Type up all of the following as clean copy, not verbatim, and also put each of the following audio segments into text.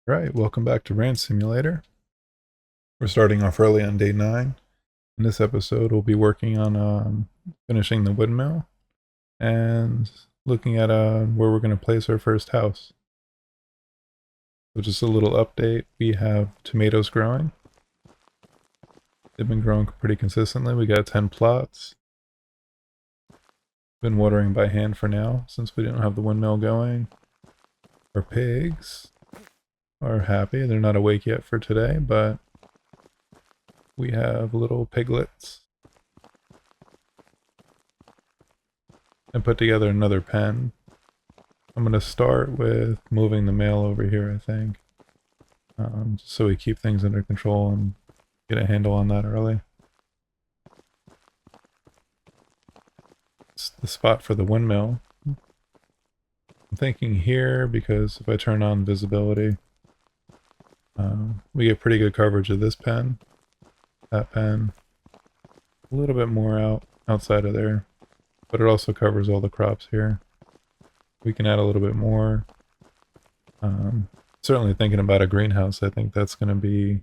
Right, welcome back to Ranch Simulator. We're starting off early on day 9. In this episode, we'll be working on finishing the windmill and looking at where we're going to place our first house. So just a little update, we have tomatoes growing. They've been growing pretty consistently. We got 10 plots. Been watering by hand for now since we didn't have the windmill going. Our pigs are happy. They're not awake yet for today, but we have little piglets. And put together another pen. I'm going to start with moving the mail over here, I think. Just so we keep things under control and get a handle on that early. It's the spot for the windmill. I'm thinking here because if I turn on visibility, we get pretty good coverage of this pen, that pen, a little bit more outside of there, but it also covers all the crops here. We can add a little bit more. Certainly thinking about a greenhouse, I think that's going to be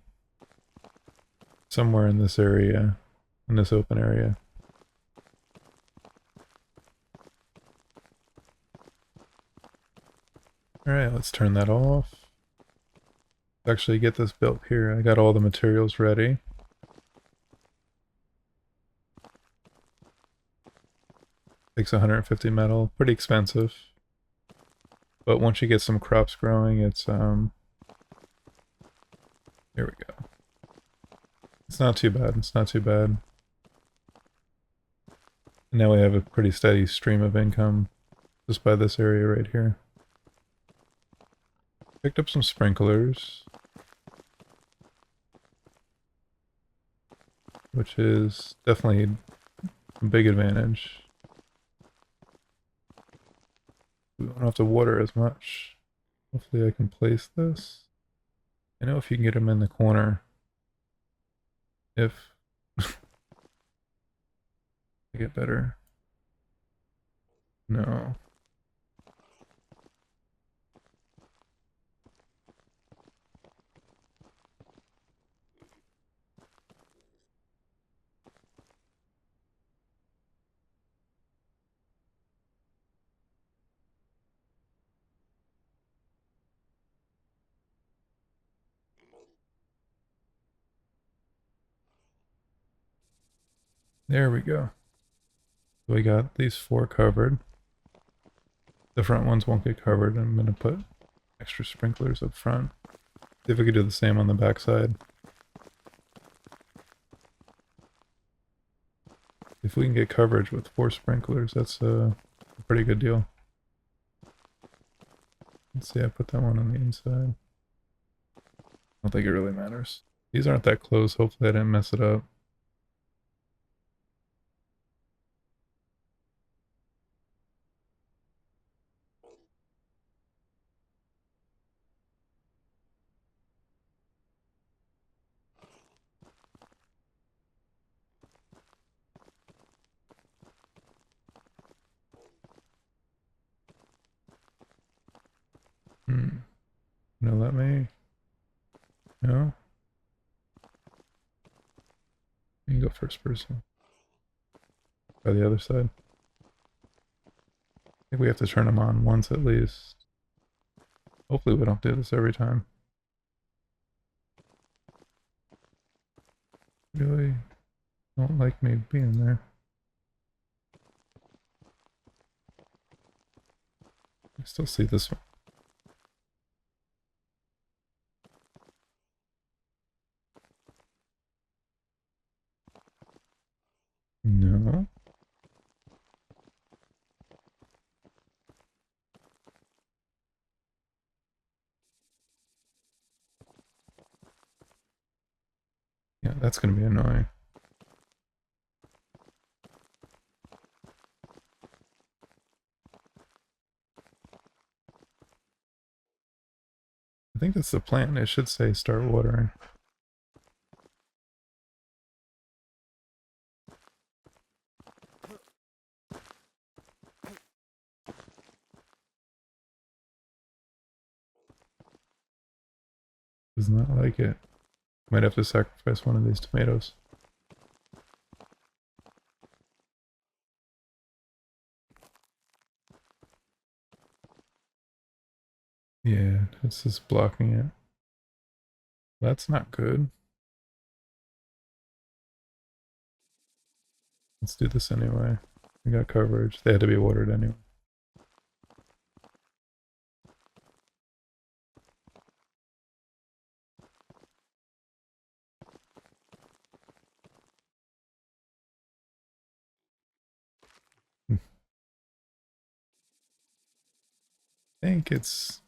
somewhere in this area, in this open area. Alright, let's turn that off. Let's actually get this built here. I got all the materials ready. Takes 150 metal, pretty expensive. But once you get some crops growing, it's here we go. It's not too bad, it's not too bad. And now we have a pretty steady stream of income just by this area right here. Picked up some sprinklers, which is definitely a big advantage. We don't have to water as much. Hopefully I can place this. I know if you can get them in the corner. If I get better. No. There we go. So we got these 4 covered. The front ones won't get covered. I'm going to put extra sprinklers up front. See if we could do the same on the back side. If we can get coverage with 4 sprinklers, that's a pretty good deal. Let's see, I put that one on the inside. I don't think it really matters. These aren't that close. Hopefully I didn't mess it up. No, let me. No? You can go first person. By the other side. I think we have to turn them on once at least. Hopefully we don't do this every time. Really don't like me being there. I still see this one. No. Yeah, that's gonna be annoying. I think that's the plan. It should say start watering. Does not like it. Might have to sacrifice one of these tomatoes. Yeah, it's just blocking it. That's not good. Let's do this anyway. We got coverage. They had to be watered anyway. I think it's...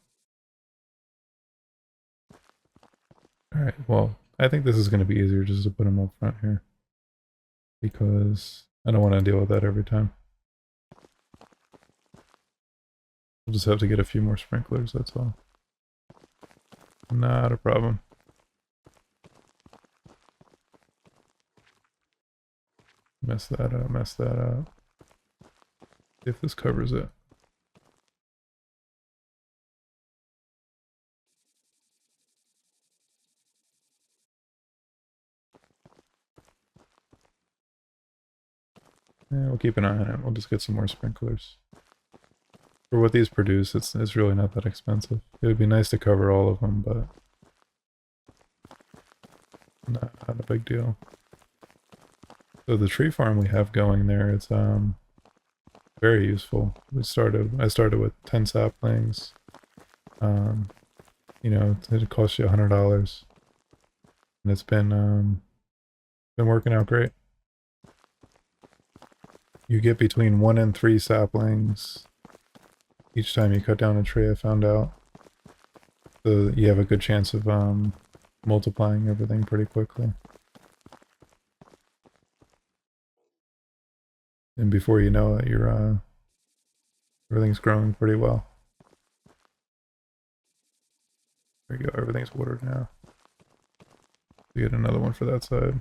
Alright, well, I think this is going to be easier just to put them up front here. Because I don't want to deal with that every time. We'll just have to get a few more sprinklers, that's all. Not a problem. Mess that up, mess that up. See if this covers it. Yeah, we'll keep an eye on it. We'll just get some more sprinklers. For what these produce, it's really not that expensive. It would be nice to cover all of them, but not a big deal. So the tree farm we have going there, it's very useful. I started with 10 saplings. You know, it cost you $100, and it's been working out great. You get between 1 and 3 saplings each time you cut down a tree, I found out. So you have a good chance of multiplying everything pretty quickly. And before you know it, you're everything's growing pretty well. There you go, everything's watered now. You get another one for that side. And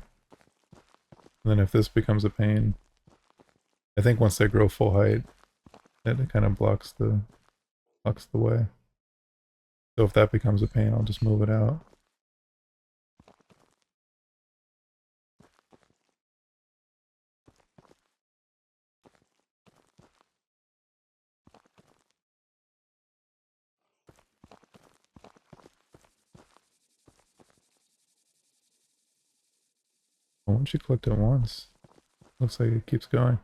then if this becomes a pain, I think once they grow full height, it kind of blocks the way. So if that becomes a pain, I'll just move it out. Once you clicked it once, looks like it keeps going.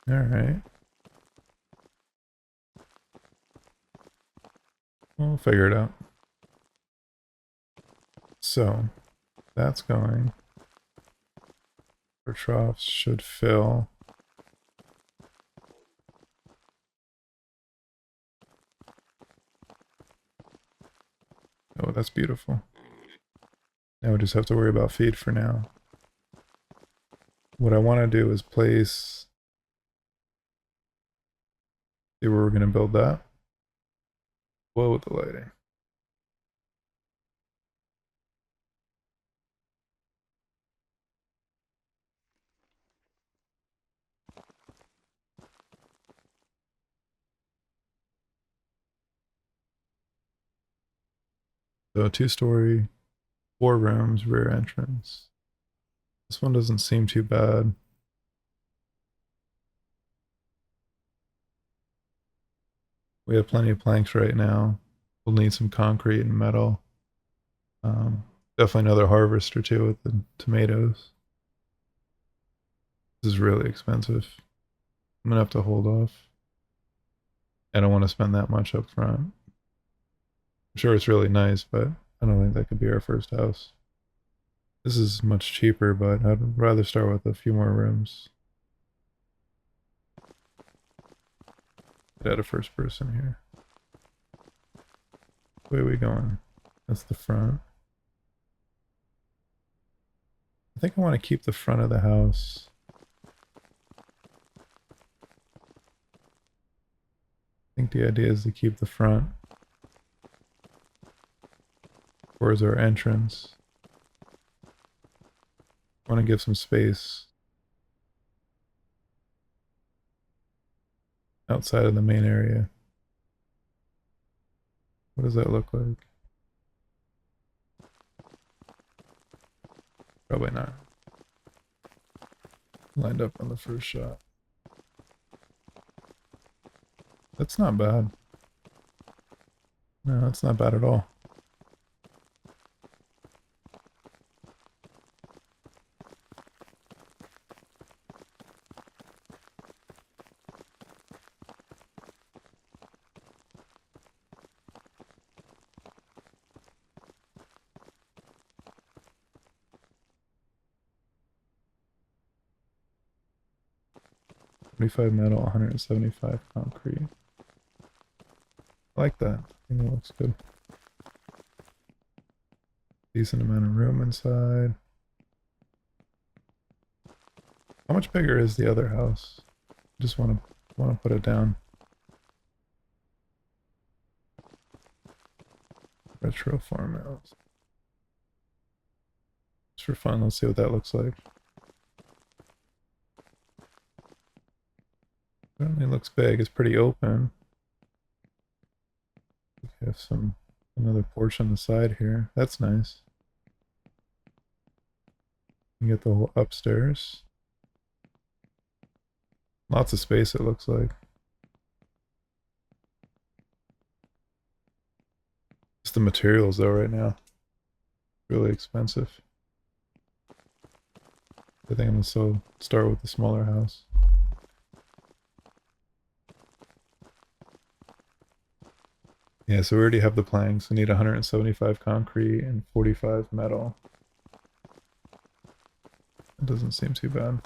Alright. We'll figure it out. So, that's going. Our troughs should fill. Oh, that's beautiful. Now we just have to worry about feed for now. What I want to do is place... See where we're going to build that. Whoa, with the lighting. So 2-story, 4 rooms, rear entrance. This one doesn't seem too bad. We have plenty of planks right now. We'll need some concrete and metal. Definitely another harvest or two with the tomatoes. This is really expensive. I'm gonna have to hold off. I don't want to spend that much up front. I'm sure it's really nice, but I don't think that could be our first house. This is much cheaper, but I'd rather start with a few more rooms. Get out of first person here. Where are we going? That's the front. I think I want to keep the front of the house. I think the idea is to keep the front. Where's our entrance? I want to give some space outside of the main area. What does that look like? Probably not. Lined up on the first shot. That's not bad. No, that's not bad at all. $45 metal, 175 concrete. I like that. I think it looks good. Decent amount of room inside. How much bigger is the other house? Just want to put it down. Retro farmhouse. Just for fun, let's see what that looks like. Certainly looks big. It's pretty open. We have another porch on the side here. That's nice. You get the whole upstairs. Lots of space, it looks like. Just the materials though right now. Really expensive. I think I'm gonna start with the smaller house. Yeah, so we already have the planks. We need 175 concrete and 45 metal. It doesn't seem too bad.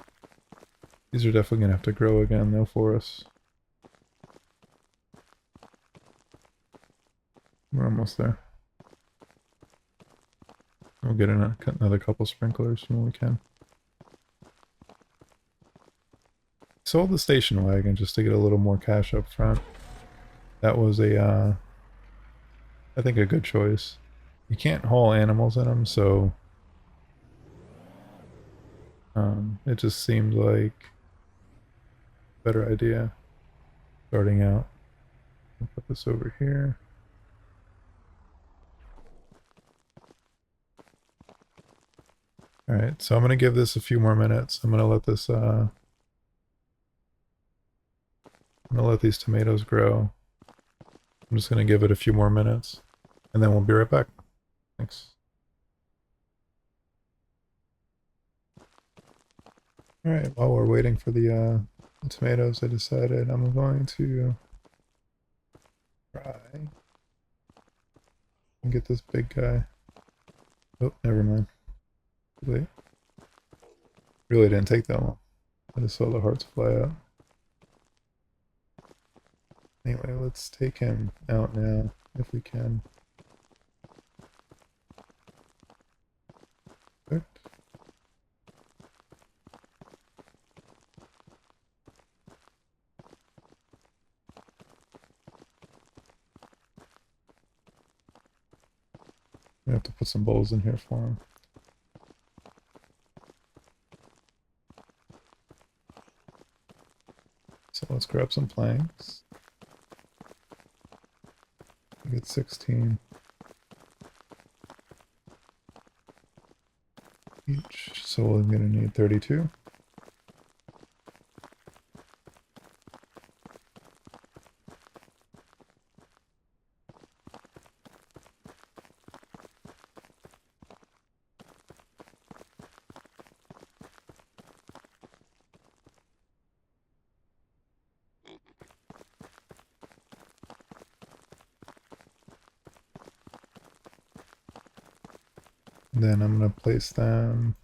These are definitely gonna have to grow again though for us. We're almost there. We'll get another couple sprinklers when we can. Sold the station wagon just to get a little more cash up front. That was I think a good choice. You can't haul animals in them, so it just seemed like a better idea starting out. I'll put this over here. Alright, so I'm going to give this a few more minutes. I'm going to let this, I'm going to let these tomatoes grow. I'm just going to give it a few more minutes, and then we'll be right back. Thanks. Alright, while we're waiting for the tomatoes, I decided I'm going to try and get this big guy. Oh, never mind. Wait. Really didn't take that long. I just saw the hearts fly out. Anyway, let's take him out now, if we can. Perfect. We have to put some bowls in here for him. So let's grab some planks. We get 16 each, so we're going to need 32. Then I'm going to place them.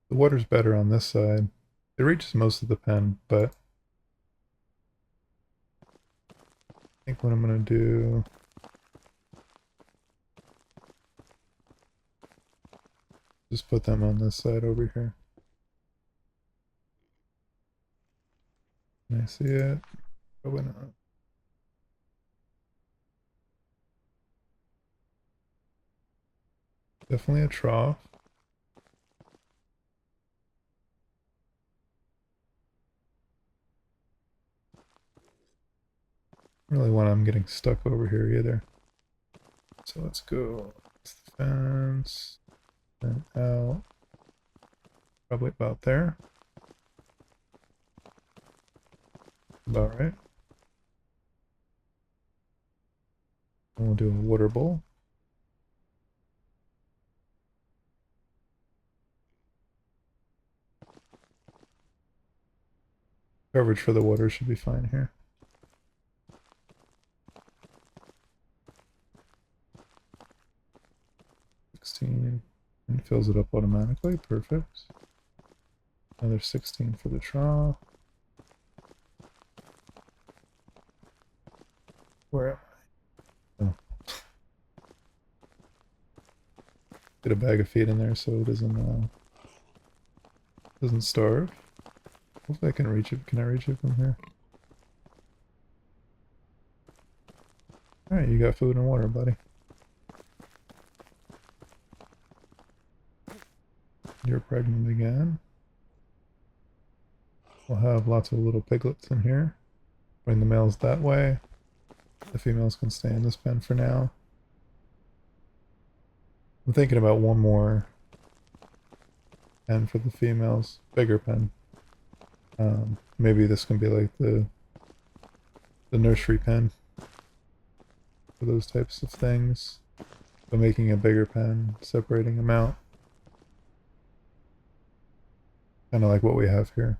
The water's better on this side. It reaches most of the pen, but I think what I'm going to do... just put them on this side over here. Can I see it? Probably not. Definitely a trough. Really want I'm getting stuck over here either. So let's go. It's the fence. And out. Probably about there. About right. And we'll do a water bowl. Coverage for the water should be fine here. And fills it up automatically. Perfect. Another 16 for the trough. Where am I? Oh. Get a bag of feed in there so it doesn't starve. Hopefully I can reach it. Can I reach it from here? Alright, you got food and water, buddy. You're pregnant again. We'll have lots of little piglets in here. Bring the males that way. The females can stay in this pen for now. I'm thinking about one more pen for the females. Bigger pen. Maybe this can be like the nursery pen for those types of things. But making a bigger pen, separating them out. Kind of like what we have here.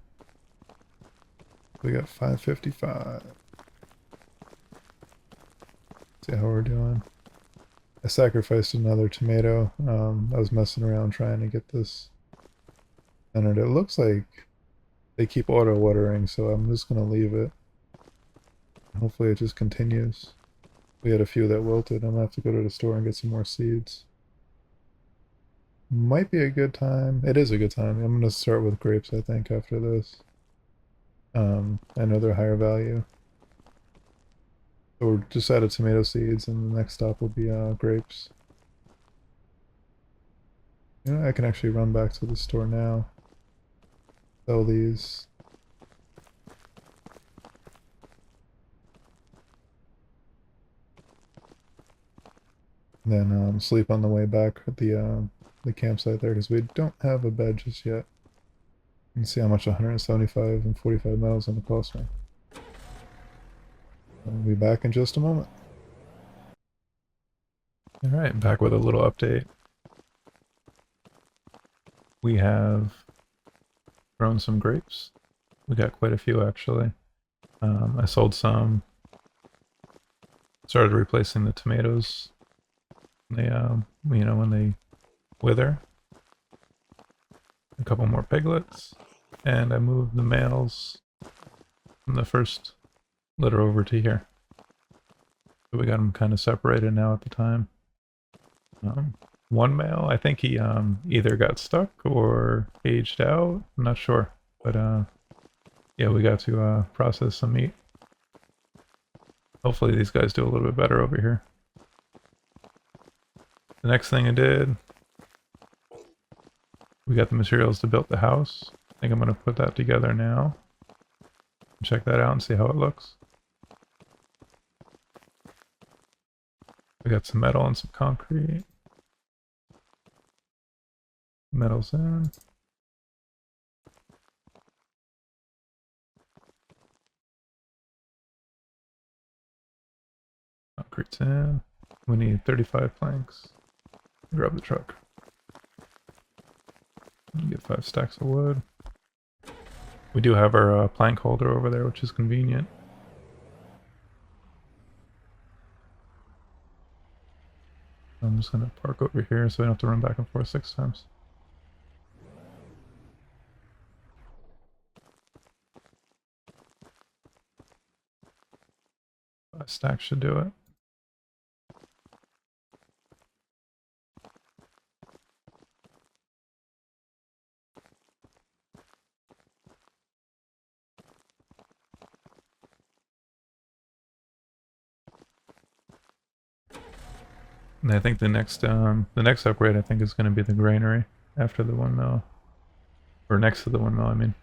We got 555. See how we're doing. I sacrificed another tomato. I was messing around trying to get this centered. It looks like they keep auto watering, so I'm just going to leave it. Hopefully it just continues. We had a few that wilted. I'm going to have to go to the store and get some more seeds. Might be a good time. It is a good time. I'm going to start with grapes, I think, after this. I know they're higher value. So we're just out of tomato seeds, and the next stop will be grapes. You know, I can actually run back to the store now. Sell these. Then sleep on the way back at the campsite there, because we don't have a bed just yet. You can see how much 175 and 45 metals going to cost me. I'll be back in just a moment. Alright, back with a little update. We have grown some grapes. We got quite a few actually. I sold some. Started replacing the tomatoes. They, you know, when they wither. A couple more piglets. And I moved the males from the first litter over to here. So we got them kind of separated now at the time. One male, I think he either got stuck or aged out. I'm not sure. But yeah, we got to process some meat. Hopefully these guys do a little bit better over here. The next thing I did, we got the materials to build the house. I think I'm going to put that together now. Check that out and see how it looks. We got some metal and some concrete. Metal's in. Concrete's in. We need 35 planks. Grab the truck. Get 5 stacks of wood. We do have our plank holder over there, which is convenient. I'm just going to park over here so I don't have to run back and forth 6 times. A stack should do it. And I think the next upgrade I think is going to be the granary after the windmill, or next to the windmill. I mean,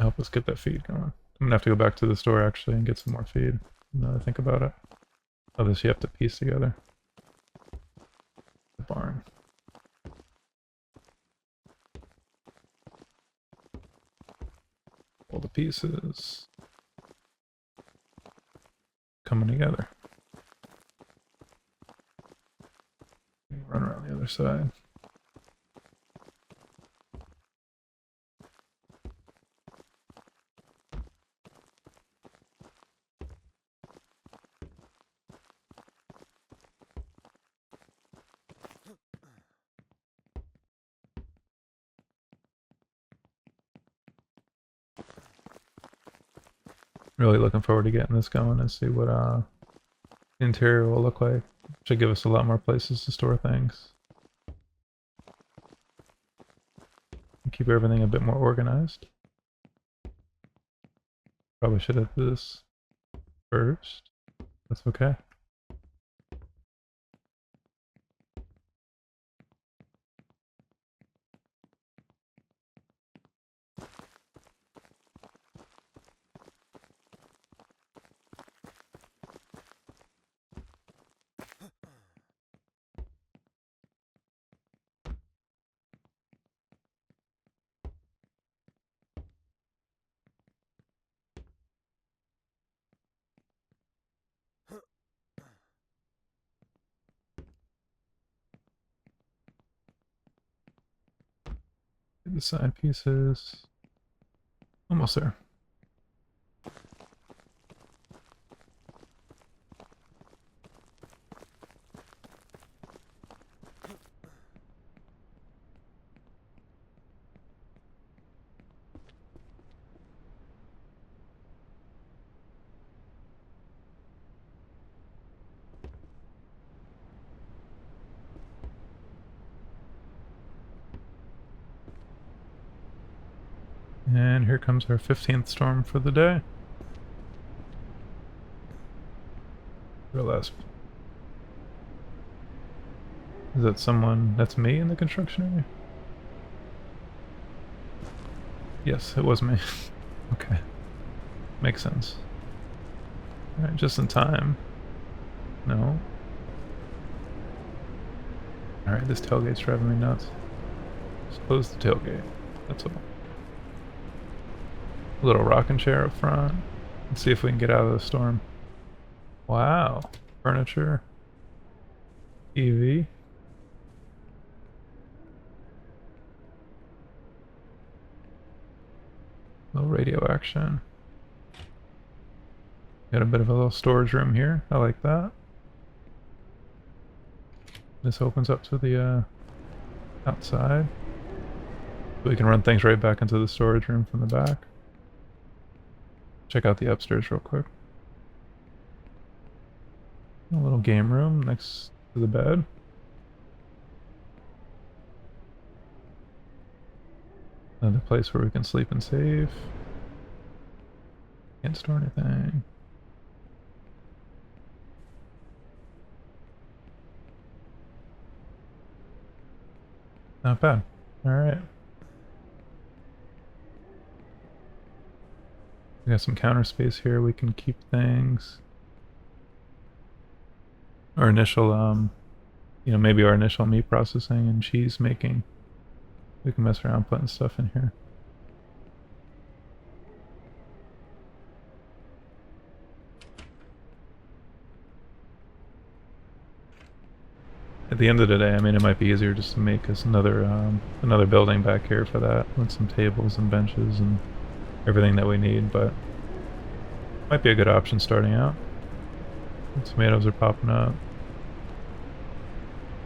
help us get that feed going. I'm gonna have to go back to the store actually and get some more feed. Now that I think about it. Oh, this you have to piece together. The barn. All the pieces coming together. Run around the other side. Really looking forward to getting this going and see what the interior will look like. Should give us a lot more places to store things. And keep everything a bit more organized. Probably should have this first. That's okay. The side pieces. Almost there. And here comes our 15th storm for the day. Realize. Is that someone? That's me in the construction area? Yes, it was me. Okay. Makes sense. Alright, just in time. No. Alright, this tailgate's driving me nuts. Just close the tailgate. That's all. A little rocking chair up front. Let's see if we can get out of the storm. Wow. Furniture. TV. Little radio action. Got a bit of a little storage room here. I like that. This opens up to the outside. So we can run things right back into the storage room from the back. Check out the upstairs real quick. A little game room next to the bed. Another place where we can sleep and save. Can't store anything. Not bad. Alright. We got some counter space here. We can keep things. Our initial, you know, maybe our initial meat processing and cheese making. We can mess around putting stuff in here. At the end of the day, I mean, it might be easier just to make us another building back here for that, with some tables and benches and everything that we need, but might be a good option starting out. The tomatoes are popping up.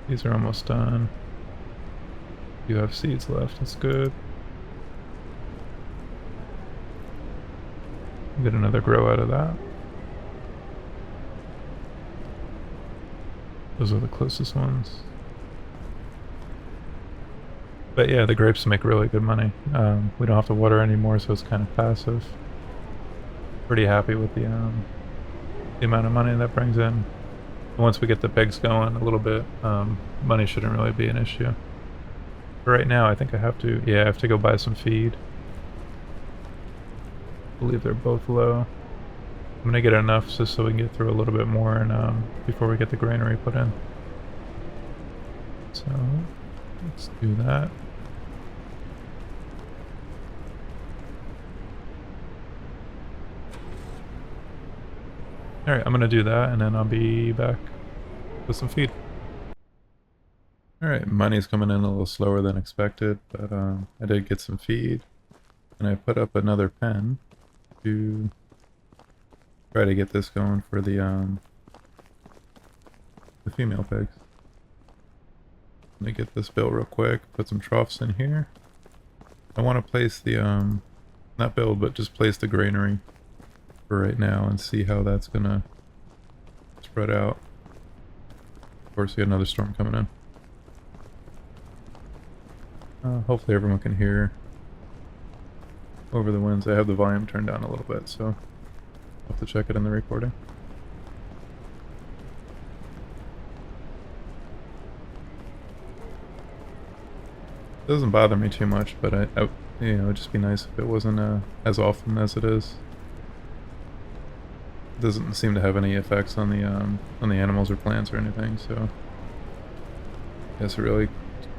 These are almost done. You have seeds left, that's good. Get another grow out of that. Those are the closest ones. But yeah, the grapes make really good money. We don't have to water anymore, so it's kind of passive. Pretty happy with the amount of money that brings in. Once we get the pigs going a little bit, money shouldn't really be an issue. But right now, I think I have to, yeah, I have to go buy some feed. I believe they're both low. I'm gonna get enough just so we can get through a little bit more and before we get the granary put in. So let's do that. Alright, I'm gonna do that and then I'll be back with some feed. Alright, money's coming in a little slower than expected, but I did get some feed. And I put up another pen to try to get this going for the female pigs. Let me get this built real quick, put some troughs in here. I want to place the, not build, but just place the granary for right now and see how that's gonna spread out. Of course, we got another storm coming in. Hopefully everyone can hear over the winds. I have the volume turned down a little bit, so I'll have to check it in the recording. It doesn't bother me too much, but you know, it'd just be nice if it wasn't as often as it is. It doesn't seem to have any effects on the animals or plants or anything, so I guess I really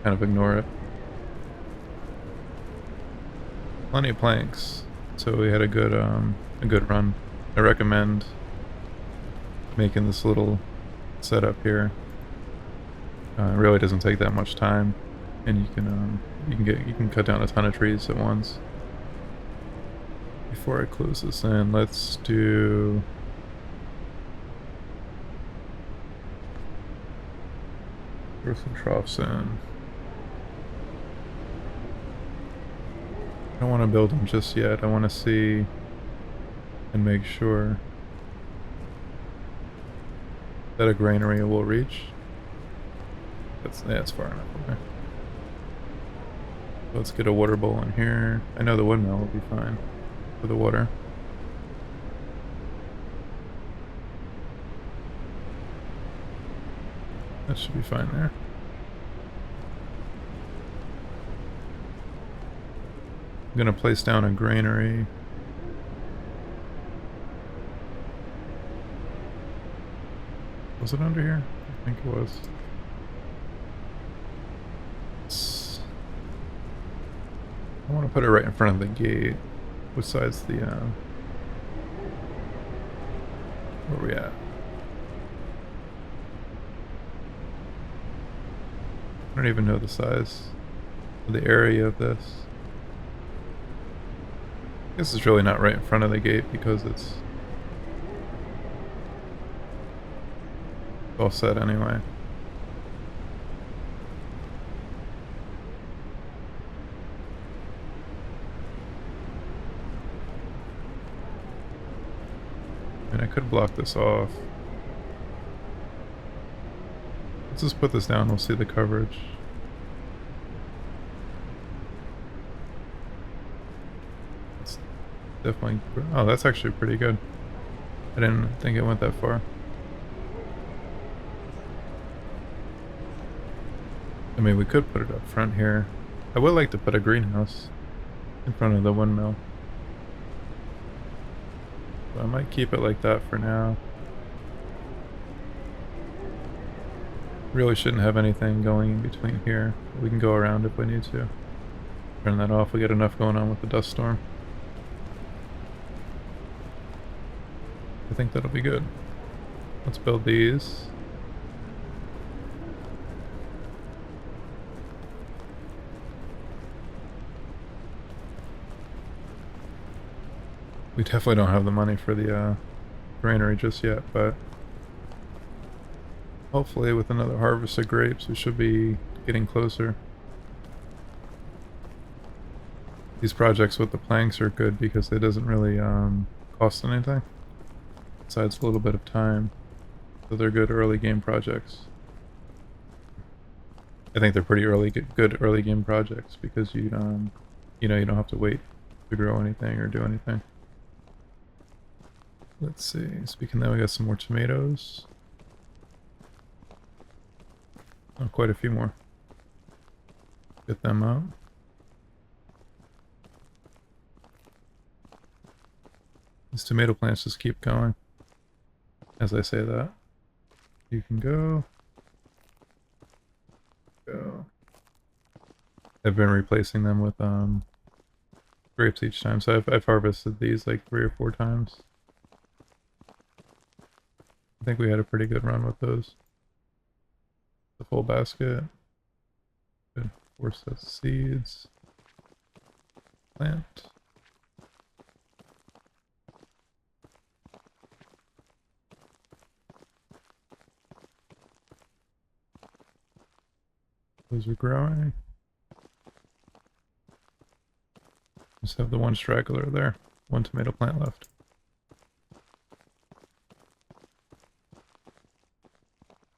kind of ignore it. Plenty of planks, so we had a good run. I recommend making this little setup here. It really doesn't take that much time, and you can cut down a ton of trees at once. Before I close this in, let's do throw some troughs in. I don't want to build them just yet. I want to see and make sure that a granary will reach. That's far enough away. Let's get a water bowl in here. I know the windmill will be fine for the water. That should be fine there. I'm gonna place down a granary. Was it under here? I think it was. I want to put it right in front of the gate, besides the, where are we at? I don't even know the size of the area of this. I guess it's really not right in front of the gate because it's all set anyway. And I could block this off. Let's just put this down, we'll see the coverage. It's definitely... oh, that's actually pretty good. I didn't think it went that far. I mean, we could put it up front here. I would like to put a greenhouse in front of the windmill. But I might keep it like that for now. Really shouldn't have anything going in between here. We can go around if we need to. Turn that off. We got enough going on with the dust storm. I think that'll be good. Let's build these. We definitely don't have the money for the granary just yet, but hopefully with another harvest of grapes we should be getting closer. These projects with the planks are good because it doesn't really cost anything, besides a little bit of time, so they're good early game projects. I think they're pretty good early game projects because you know, you don't have to wait to grow anything or do anything. Let's see, speaking of that, we got some more tomatoes. Oh, quite a few more. Get them out. These tomato plants just keep going. As I say that. You can go. Go. I've been replacing them with grapes each time, so I've harvested these like 3 or 4 times. I think we had a pretty good run with those. The full basket. Good. 4 sets of seeds. Plant. Those are growing. Just have the one straggler there. One tomato plant left.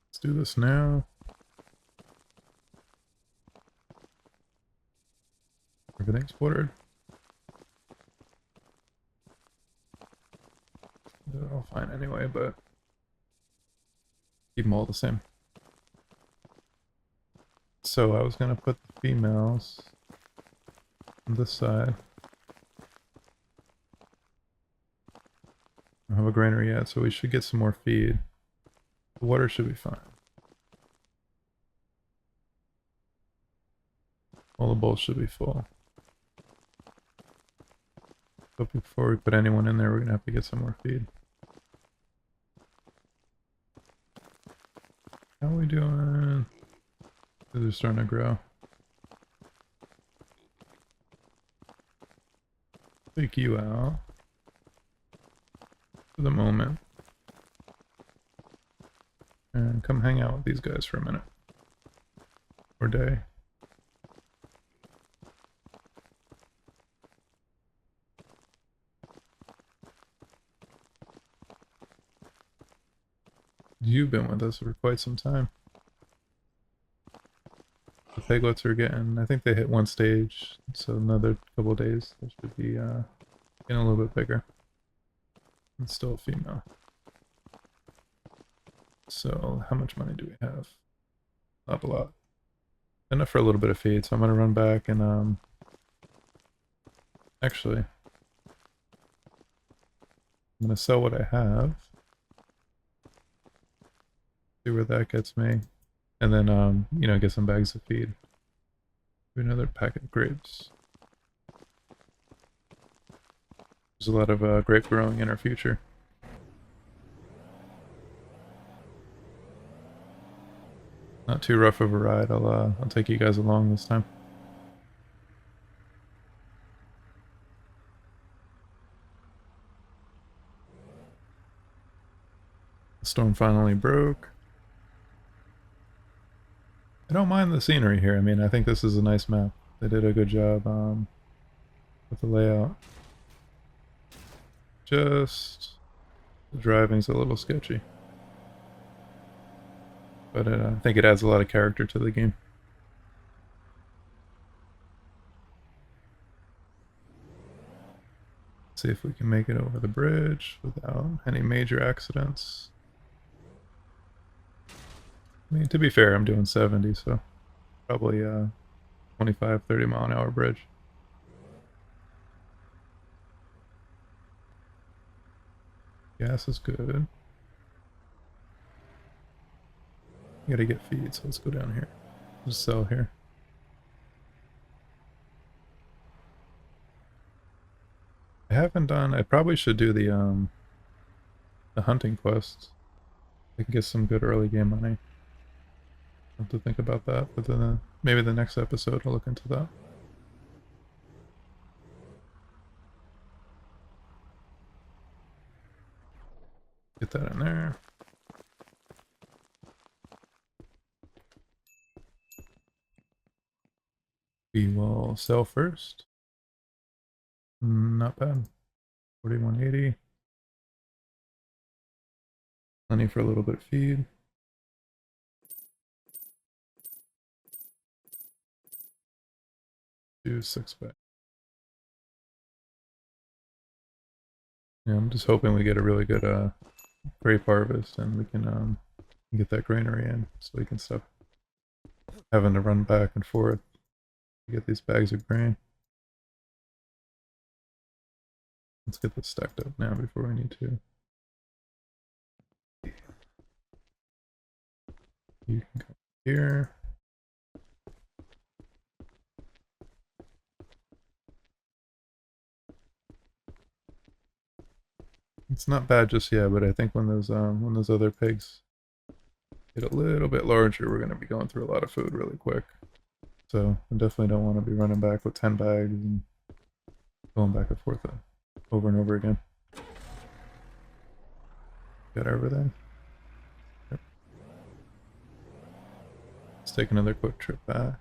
Let's do this now. Everything's watered. They're all fine anyway, but keep them all the same. So I was gonna put the females on this side. I don't have a granary yet, so we should get some more feed. The water should be fine. All the bowls should be full. But before we put anyone in there, we're gonna have to get some more feed. How are we doing? They're starting to grow. Take you out for the moment. And come hang out with these guys for a minute. Or day. You've been with us for quite some time. The piglets are getting, I think they hit 1 stage, so another couple days they should be getting a little bit bigger. It's still a female. So how much money do we have? Not a lot. Enough for a little bit of feed, so I'm gonna run back and actually I'm gonna sell what I have. See where that gets me. And then you know, get some bags of feed. Do another pack of grapes. There's a lot of grape growing in our future. Not too rough of a ride. I'll take you guys along this time. The storm finally broke. I don't mind the scenery here. I mean, I think this is a nice map. They did a good job with the layout. Just the driving's a little sketchy. But I think it adds a lot of character to the game. See if we can make it over the bridge without any major accidents. I mean, to be fair, I'm doing 70, so probably 25, 30 mile an hour bridge. Gas is good. You gotta get feed, so let's go down here. Just sell here. I haven't done, I probably should do the hunting quests. I can get some good early game money. I'll have to think about that, but then maybe the next episode I'll look into that. Get that in there. We will sell first. Not bad. 4180. Plenty for a little bit of feed. Do 6 back. Yeah, I'm just hoping we get a really good grape harvest and we can get that granary in so we can stop having to run back and forth to get these bags of grain. Let's get this stacked up now before we need to. You can come here. It's not bad just yet, but I think when those other pigs get a little bit larger, we're gonna be going through a lot of food really quick. So I definitely don't want to be running back with 10 bags and going back and forth over and over again. Got everything? Yep. Let's take another quick trip back.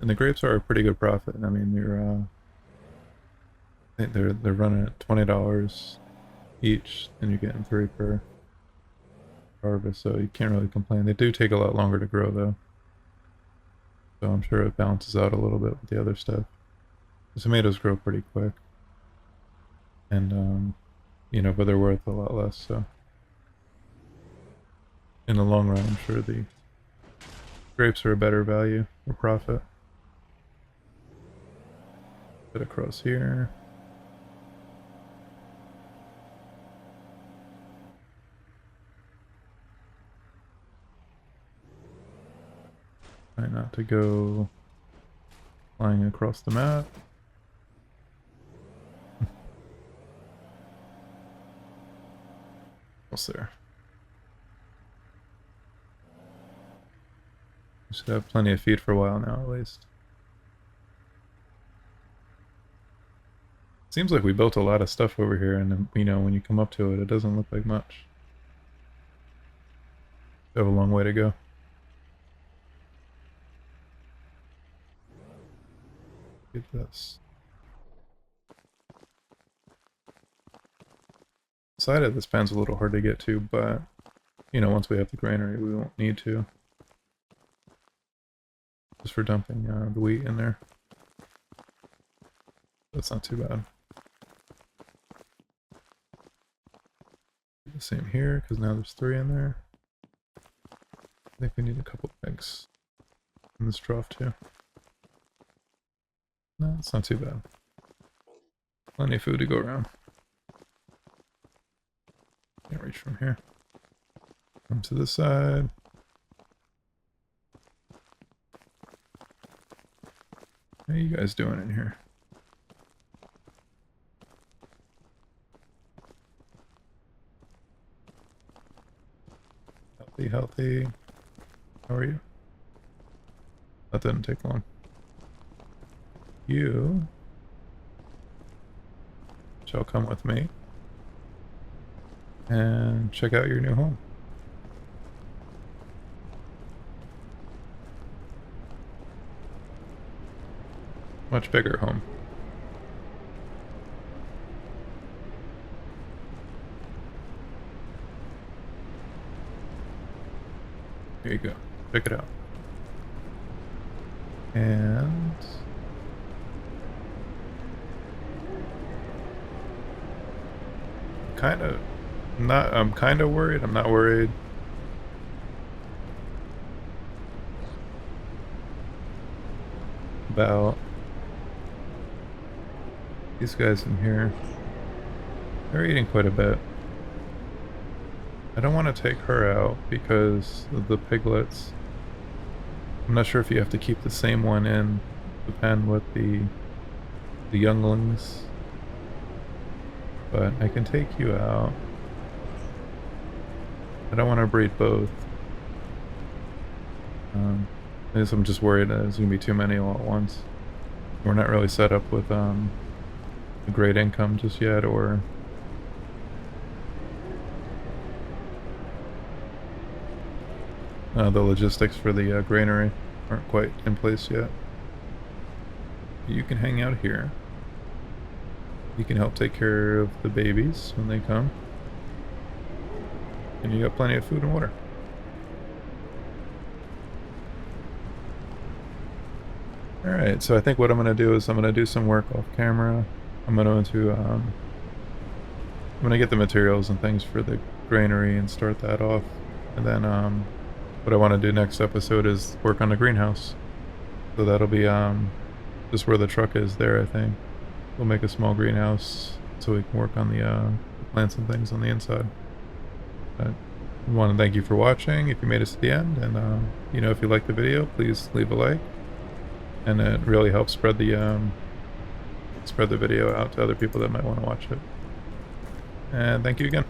And the grapes are a pretty good profit. I mean, they're running at $20 each, and you're getting 3 per harvest, so you can't really complain. They do take a lot longer to grow though, so I'm sure it balances out a little bit with the other stuff. The tomatoes grow pretty quick, and you know, but they're worth a lot less. So in the long run, I'm sure the grapes are a better value or profit. Put across here. Try not to go flying across the map. What's there? We should have plenty of feed for a while now, at least. Seems like we built a lot of stuff over here, and then, you know, when you come up to it, it doesn't look like much. We have a long way to go. Get this. The side of this pen's a little hard to get to, but, you know, once we have the granary, we won't need to. Just for dumping the wheat in there. That's not too bad. The same here, because now there's 3 in there. I think we need a couple eggs in this trough too. No, it's not too bad. Plenty of food to go around. Can't reach from here. Come to this side. How are you guys doing in here? Healthy, healthy. How are you? That didn't take long. You shall come with me and check out your new home. Much bigger home. There you go. Check it out. And I'm kind of worried. I'm not worried. About these guys in here. They're eating quite a bit. I don't want to take her out because of the piglets. I'm not sure if you have to keep the same one in the pen with the younglings. But I can take you out. I don't want to breed both. I guess I'm just worried that there's going to be too many all at once. We're not really set up with a great income just yet, or the logistics for the granary aren't quite in place yet. You can hang out here. You can help take care of the babies when they come. And you got plenty of food and water. Alright, so I think what I'm going to do is I'm going to do some work off camera. I'm going to get the materials and things for the granary and start that off. And then what I want to do next episode is work on the greenhouse. So that'll be just where the truck is there, I think. We'll make a small greenhouse so we can work on the plants and things on the inside. But I want to thank you for watching if you made it to the end, and if you liked the video, please leave a like, and it really helps spread the video out to other people that might want to watch it. And thank you again.